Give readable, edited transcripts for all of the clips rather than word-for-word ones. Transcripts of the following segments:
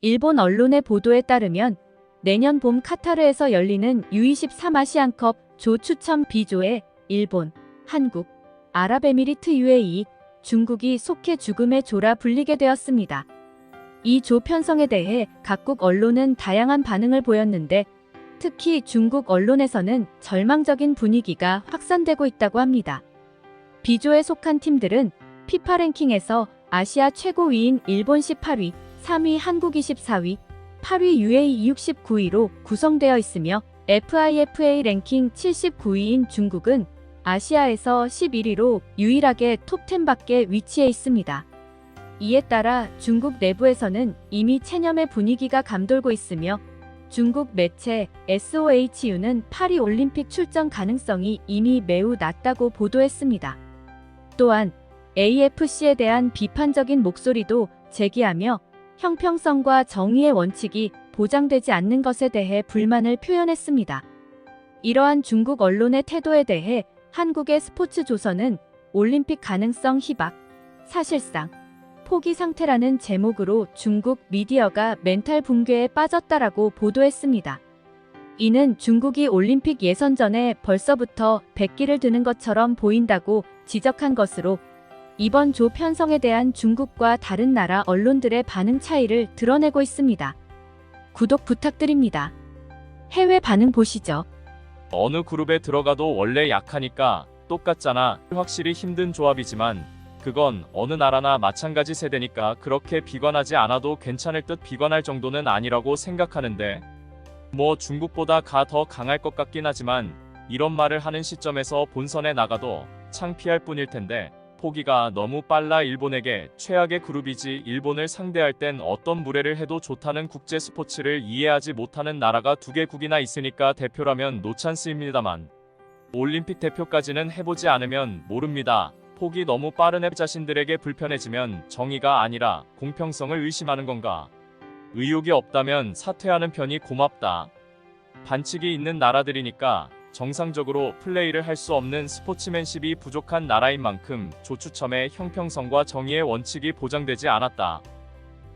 일본 언론의 보도에 따르면 내년 봄 카타르에서 열리는 U23 아시안컵 조 추첨 B조에 일본, 한국, 아랍에미리트 UAE, 중국이 속해 죽음의 조라 불리게 되었습니다. 이 조 편성에 대해 각국 언론은 다양한 반응을 보였는데 특히 중국 언론에서는 절망적인 분위기가 확산되고 있다고 합니다. B조에 속한 팀들은 피파 랭킹에서 아시아 최고위인 일본 18위, 3위 한국 24위, 8위 UAE 69위로 구성되어 있으며 FIFA 랭킹 79위인 중국은 아시아에서 11위로 유일하게 톱10 밖에 위치해 있습니다. 이에 따라 중국 내부에서는 이미 체념의 분위기가 감돌고 있으며 중국 매체 SOHU는 파리 올림픽 출전 가능성이 이미 매우 낮다고 보도했습니다. 또한 AFC에 대한 비판적인 목소리도 제기하며 형평성과 정의의 원칙이 보장되지 않는 것에 대해 불만을 표현했습니다. 이러한 중국 언론의 태도에 대해 한국의 스포츠조선은 올림픽 가능성 희박, 사실상 포기 상태라는 제목으로 중국 미디어가 멘탈 붕괴에 빠졌다라고 보도했습니다. 이는 중국이 올림픽 예선전에 벌써부터 백기를 드는 것처럼 보인다고 지적한 것으로 이번 조 편성에 대한 중국과 다른 나라 언론들의 반응 차이를 드러내고 있습니다. 구독 부탁드립니다. 해외 반응 보시죠. 어느 그룹에 들어가도 원래 약하니까 똑같잖아. 확실히 힘든 조합이지만 그건 어느 나라나 마찬가지 세대니까 그렇게 비관하지 않아도 괜찮을 듯 비관할 정도는 아니라고 생각하는데 뭐 중국보다 더 강할 것 같긴 하지만 이런 말을 하는 시점에서 본선에 나가도 창피할 뿐일 텐데 포기가 너무 빨라. 일본에게 최악의 그룹이지. 일본을 상대할 땐 어떤 무례를 해도 좋다는 국제 스포츠를 이해하지 못하는 나라가 2개국이나 있으니까 대표라면 노찬스입니다만 올림픽 대표까지는 해보지 않으면 모릅니다. 포기 너무 빠른 앱 자신들에게 불편해지면 정의가 아니라 공평성을 의심하는 건가? 의욕이 없다면 사퇴하는 편이 고맙다. 반칙이 있는 나라들이니까 정상적으로 플레이를 할 수 없는 스포츠맨십이 부족한 나라인 만큼 조추첨의 형평성과 정의의 원칙이 보장되지 않았다.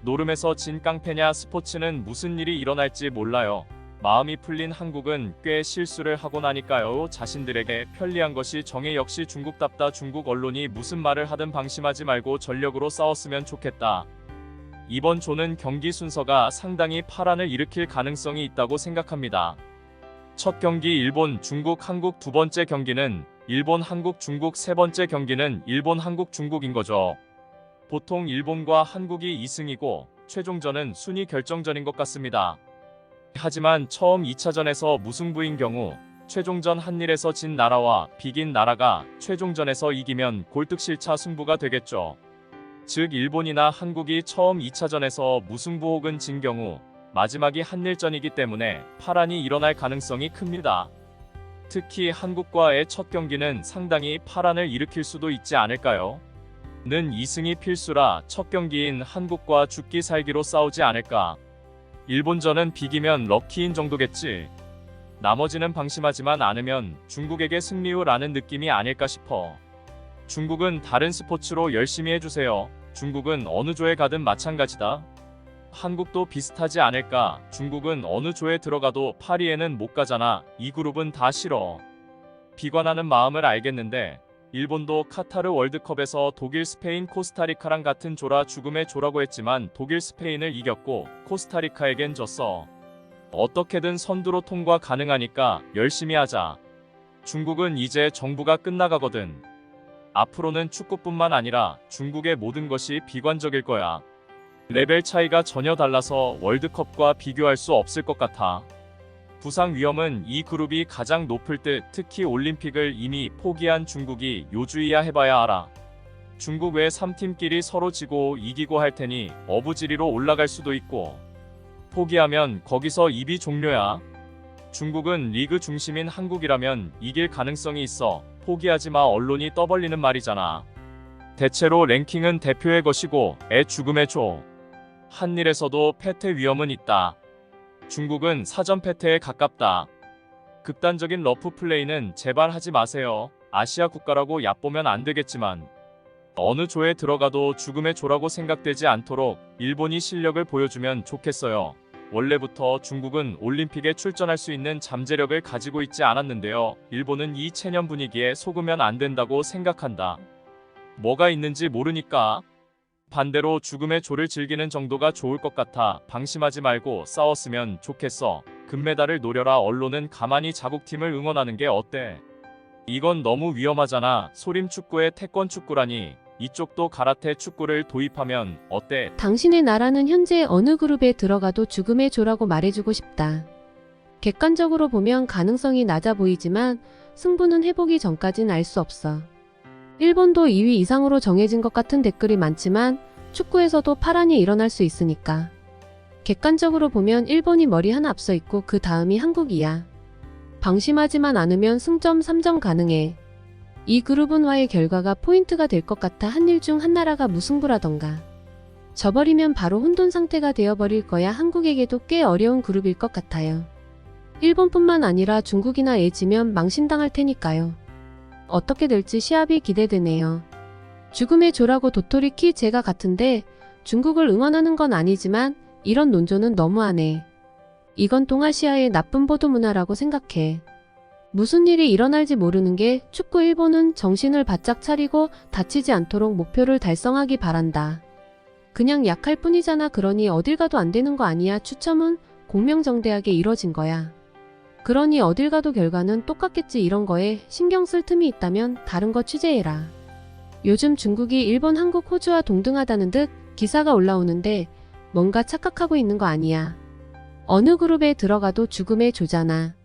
노름에서 진 깡패냐. 스포츠는 무슨 일이 일어날지 몰라요. 마음이 풀린 한국은 꽤 실수를 하고 나니까요. 자신들에게 편리한 것이 정의. 역시 중국답다. 중국 언론이 무슨 말을 하든 방심하지 말고 전력으로 싸웠으면 좋겠다. 이번 조는 경기 순서가 상당히 파란을 일으킬 가능성이 있다고 생각합니다. 첫 경기 일본, 중국, 한국, 두 번째 경기는 일본, 한국, 중국, 세 번째 경기는 일본, 한국, 중국인 거죠. 보통 일본과 한국이 2승이고 최종전은 순위 결정전인 것 같습니다. 하지만 처음 2차전에서 무승부인 경우 최종전 한일에서 진 나라와 비긴 나라가 최종전에서 이기면 골득실차 승부가 되겠죠. 즉 일본이나 한국이 처음 2차전에서 무승부 혹은 진 경우 마지막이 한일전이기 때문에 파란이 일어날 가능성이 큽니다. 특히 한국과의 첫 경기는 상당히 파란을 일으킬 수도 있지 않을까요? 는 2승이 필수라 첫 경기인 한국과 죽기 살기로 싸우지 않을까. 일본전은 비기면 럭키인 정도겠지. 나머지는 방심하지만 않으면 중국에게 승리요라는 느낌이 아닐까 싶어. 중국은 다른 스포츠로 열심히 해주세요. 중국은 어느 조에 가든 마찬가지다. 한국도 비슷하지 않을까. 중국은 어느 조에 들어가도 파리에는 못 가잖아. 이 그룹은 다 싫어. 비관하는 마음을 알겠는데 일본도 카타르 월드컵에서 독일, 스페인, 코스타리카랑 같은 조라 죽음의 조라고 했지만 독일, 스페인을 이겼고 코스타리카에겐 졌어. 어떻게든 선두로 통과 가능하니까 열심히 하자. 중국은 이제 정부가 끝나가거든. 앞으로는 축구뿐만 아니라 중국의 모든 것이 비관적일 거야. 레벨 차이가 전혀 달라서 월드컵과 비교할 수 없을 것 같아. 부상 위험은 이 그룹이 가장 높을 듯. 특히 올림픽을 이미 포기한 중국이 요주이야 해봐야 알아. 중국 외 3팀끼리 서로 지고 이기고 할 테니 어부지리로 올라갈 수도 있고 포기하면 거기서 입이 종료야. 중국은 리그 중심인 한국이라면 이길 가능성이 있어. 포기하지 마. 언론이 떠벌리는 말이잖아. 대체로 랭킹은 대표의 것이고 애 죽음의 조. 한일에서도 패퇴 위험은 있다. 중국은 사전 패퇴에 가깝다. 극단적인 러프 플레이는 제발 하지 마세요. 아시아 국가라고 얕보면 안 되겠지만 어느 조에 들어가도 죽음의 조라고 생각되지 않도록 일본이 실력을 보여주면 좋겠어요. 원래부터 중국은 올림픽에 출전할 수 있는 잠재력을 가지고 있지 않았는데요. 일본은 이 체년 분위기에 속으면 안 된다고 생각한다. 뭐가 있는지 모르니까. 반대로 죽음의 조를 즐기는 정도가 좋을 것 같아. 방심하지 말고 싸웠으면 좋겠어. 금메달을 노려라. 언론은 가만히 자국팀을 응원하는 게 어때? 이건 너무 위험하잖아. 소림 축구에 태권 축구라니. 이쪽도 가라테 축구를 도입하면 어때? 당신의 나라는 현재 어느 그룹에 들어가도 죽음의 조라고 말해주고 싶다. 객관적으로 보면 가능성이 낮아 보이지만 승부는 해보기 전까진 알 수 없어. 일본도 2위 이상으로 정해진 것 같은 댓글이 많지만 축구에서도 파란이 일어날 수 있으니까. 객관적으로 보면 일본이 머리 하나 앞서 있고 그 다음이 한국이야. 방심하지만 않으면 승점 3점 가능해. 이 그룹은와의 결과가 포인트가 될 것 같아. 한일 중 한 나라가 무승부라던가. 져버리면 바로 혼돈 상태가 되어버릴 거야. 한국에게도 꽤 어려운 그룹일 것 같아요. 일본뿐만 아니라 중국이나 지면 망신당할 테니까요. 어떻게 될지 시합이 기대되네요. 죽음의 조라고 도토리키 제가 같은데 중국을 응원하는 건 아니지만 이런 논조는 너무하네. 이건 동아시아의 나쁜 보도 문화라고 생각해. 무슨 일이 일어날지 모르는 게 축구. 일본은 정신을 바짝 차리고 다치지 않도록 목표를 달성하기 바란다. 그냥 약할 뿐이잖아. 그러니 어딜 가도 안 되는 거 아니야. 추첨은 공명정대하게 이뤄진 거야. 그러니 어딜 가도 결과는 똑같겠지. 이런 거에 신경 쓸 틈이 있다면 다른 거 취재해라. 요즘 중국이 일본, 한국, 호주와 동등하다는 듯 기사가 올라오는데 뭔가 착각하고 있는 거 아니야. 어느 그룹에 들어가도 죽음의 조잖아.